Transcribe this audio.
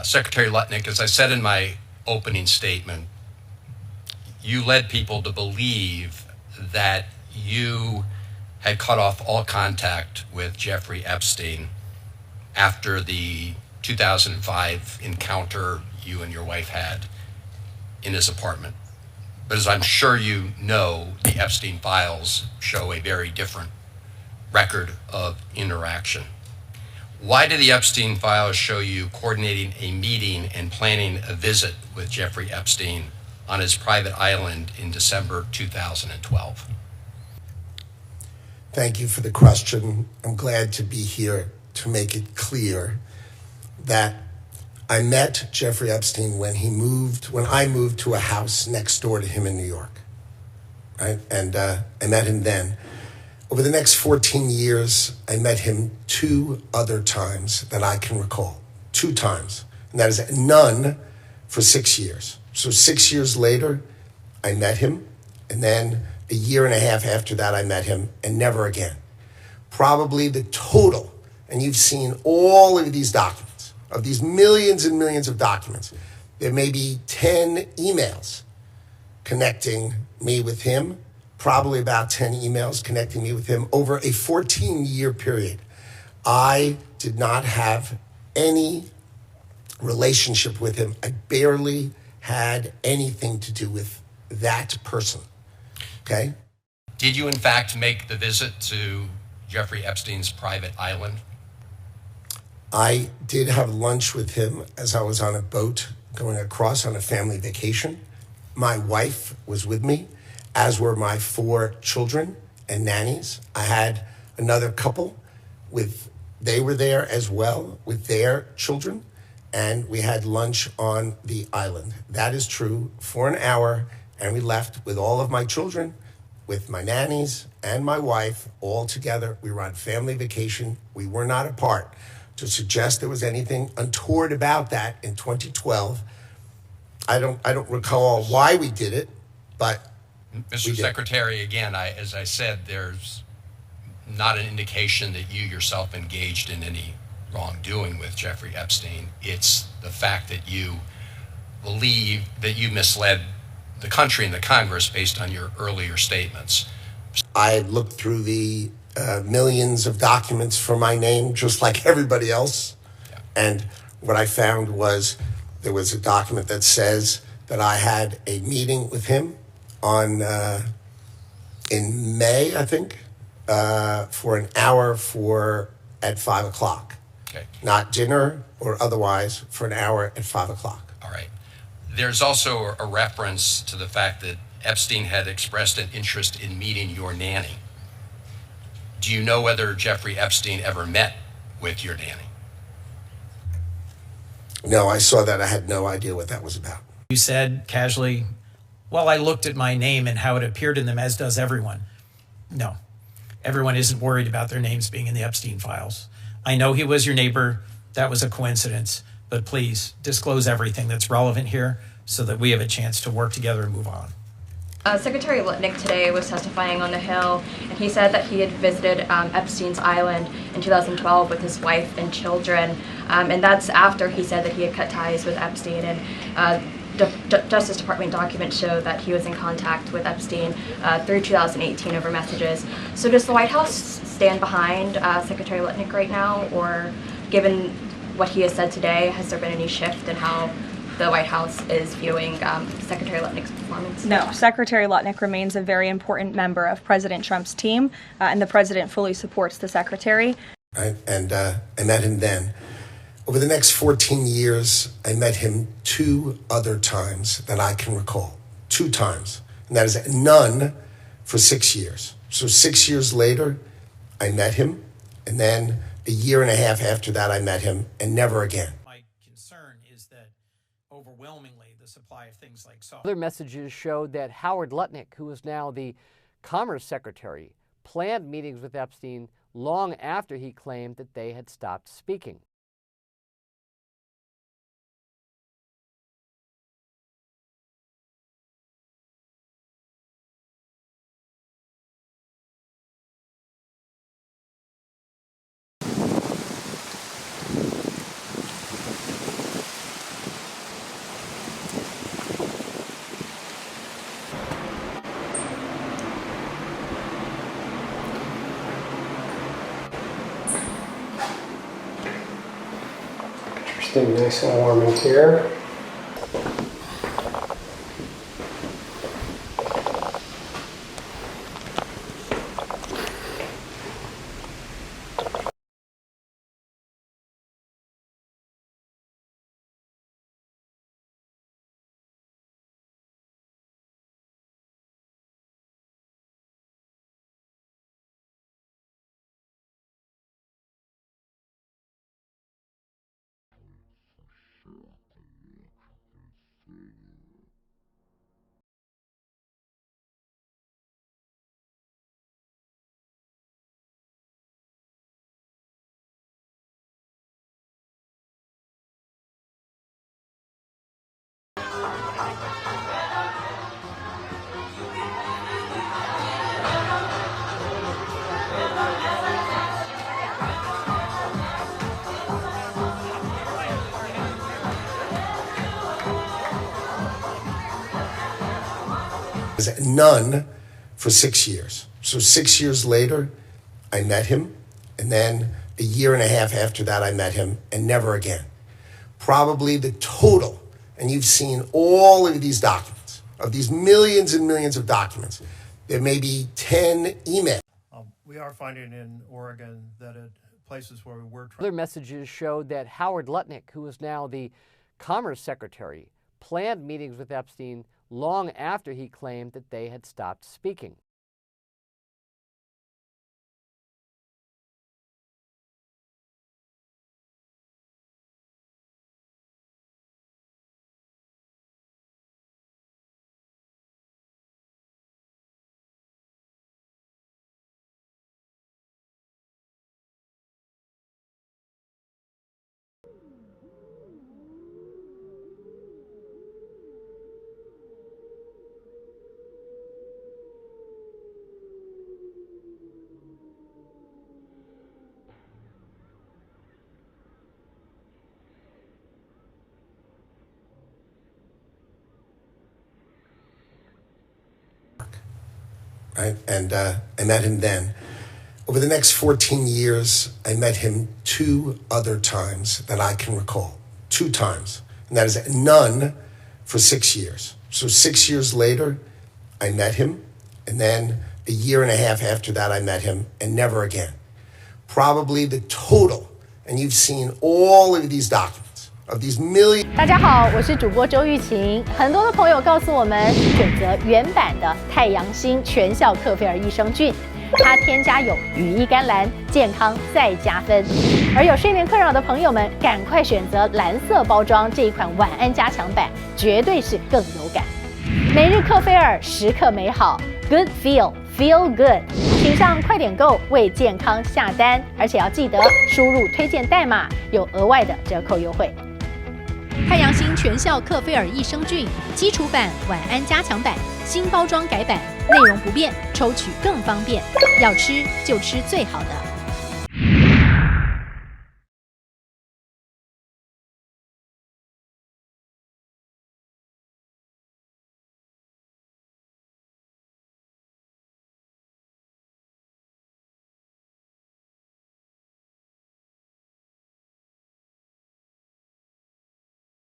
Secretary Lutnick, as I said in my opening statement, you led people to believe that you had cut off all contact with Jeffrey Epstein after the 2005 encounter you and your wife had in his apartment. But as I'm sure you know, the Epstein files show a very different record of interaction. Why did the Epstein files show you coordinating a meeting and planning a visit with Jeffrey Epstein on his private island in December 2012? Thank you for the question. I'm glad to be here to make it clear that I met Jeffrey Epstein when I moved to a house next door to him in New York, right? And I met him then. Over the next 14 years, I met him 2 other times that I can recall, 2 times. And that is none for 6 years. So 6 years later, I met him. And then a year and a half after that, I met him, and never again. Probably the total, and you've seen all of these documents, of these millions and millions of documents, there may be 10 emails connecting me with him, probably about 10 emails connecting me with him over a 14-year period. I did not have any relationship with him. I barely had anything to do with that person, okay? Did you in fact make the visit to Jeffrey Epstein's private island? I did have lunch with him as I was on a boat going across on a family vacation. My wife was with me, as were my 4 children and nannies. I had another couple they were there as well with their children, and we had lunch on the island. That is true, for an hour, and we left with all of my children, with my nannies and my wife, all together. We were on family vacation. We were not apart. To suggest there was anything untoward about that in 2012, I don't recall why we did it, but Mr. Secretary, again, as I said, there's not an indication that you yourself engaged in any wrongdoing with Jeffrey Epstein. It's the fact that you believe that you misled the country and the Congress based on your earlier statements. I looked through the millions of documents for my name, just like everybody else. Yeah. And what I found was there was a document that says that I had a meeting with him in May, I think, for an hour at 5 o'clock. Okay. Not dinner or otherwise, for an hour at 5 o'clock. All right. There's also a reference to the fact that Epstein had expressed an interest in meeting your nanny. Do you know whether Jeffrey Epstein ever met with your nanny? No, I saw that. I had no idea what that was about. You said casually, well, I looked at my name and how it appeared in them, as does everyone. No, everyone isn't worried about their names being in the Epstein files. I know he was your neighbor. That was a coincidence. But please disclose everything that's relevant here so that we have a chance to work together and move on. Secretary Lutnick today was testifying on the Hill, and he said that he had visited Epstein's Island in 2012 with his wife and children, and that's after he said that he had cut ties with Epstein, and Justice Department documents show that he was in contact with Epstein through 2018 over messages. So does the White House stand behind Secretary Lutnick right now, or given what he has said today, has there been any shift in how the White House is viewing Secretary Lutnick's performance? No, Secretary Lutnick remains a very important member of President Trump's team, and the president fully supports the secretary. Right? And I met him then. Over the next 14 years, I met him 2 other times that I can recall. 2 times. And that is none for 6 years. So 6 years later, I met him, and then a year and a half after that, I met him, and never again. My concern is that overwhelmingly the supply of things like Other messages showed that Howard Lutnick, who is now the Commerce Secretary, planned meetings with Epstein long after he claimed that they had stopped speaking. Getting nice and warm in here. None for 6 years. So 6 years later, I met him, and then a year and a half after that, I met him, and never again. Probably the total, and you've seen all of these documents, of these millions and millions of documents, there may be 10 emails. We are finding in Oregon that at places where we were Other messages showed that Howard Lutnick, who is now the Commerce Secretary, planned meetings with Epstein long after he claimed that they had stopped speaking. Right? And I met him then. Over the next 14 years, I met him 2 other times that I can recall. 2 times. And that is none for 6 years. So 6 years later, I met him. And then a year and a half after that, I met him, and never again. Probably the total, and you've seen all of these documents, of these millions. 大家好，我是主播周玉琴。很多的朋友告诉我们，选择原版的太阳星全效克菲尔益生菌，它添加有羽衣甘蓝，健康再加分。而有睡眠困扰的朋友们，赶快选择蓝色包装这一款晚安加强版，绝对是更有感。每日克菲尔，时刻美好 ，Good Feel Good， 请上快点购为健康下单，而且要记得输入推荐代码，有额外的折扣优惠。太阳星全效克菲尔益生菌基础版、晚安加强版，新包装改版，内容不变，抽取更方便。要吃就吃最好的。